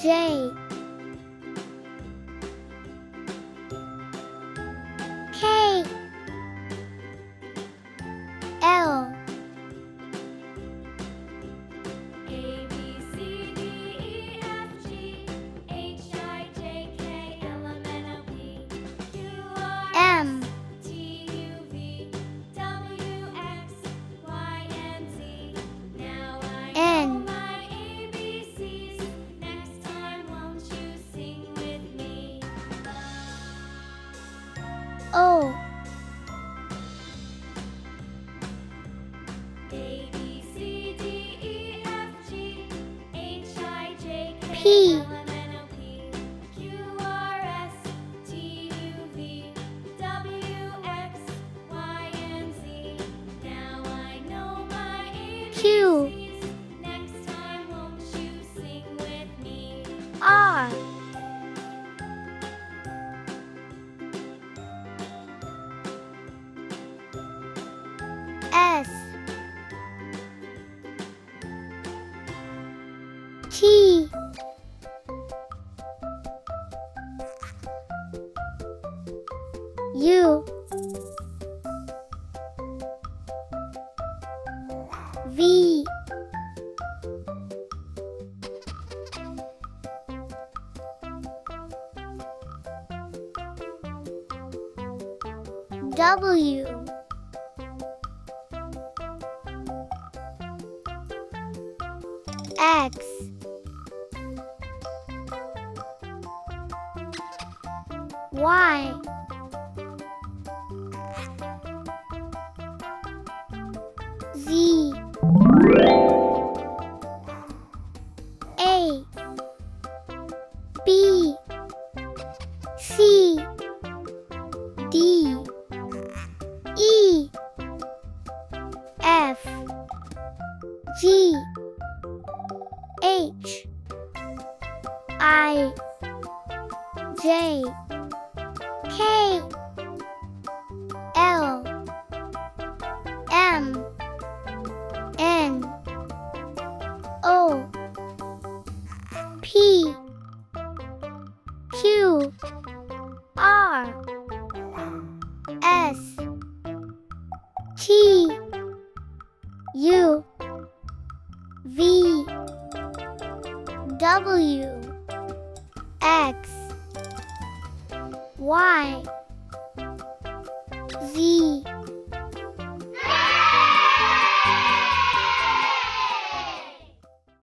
J, K, L, A, B, C, D, E, F, G, H, I, J, K, L, M, N, O, P, Q, R, M, T, U, V, W, X, Y, and Z. Now I know N, my ABCs. Next time, won't you sing with me? O, A, B, C, D, E, F, G, H, I, J, K, P, L, M, N, O, P, Q, R, S, T, U, V, W, X, Y, and Z. Now I know my Q, ABCs. Next time, won't you sing with me? R, S, T, U, V, W, X, Y, Z, A, B, C, D, E, F, G, H, I, J, K, L, M, N, O, P, Q, R, S, T, U, V, W, X, Y,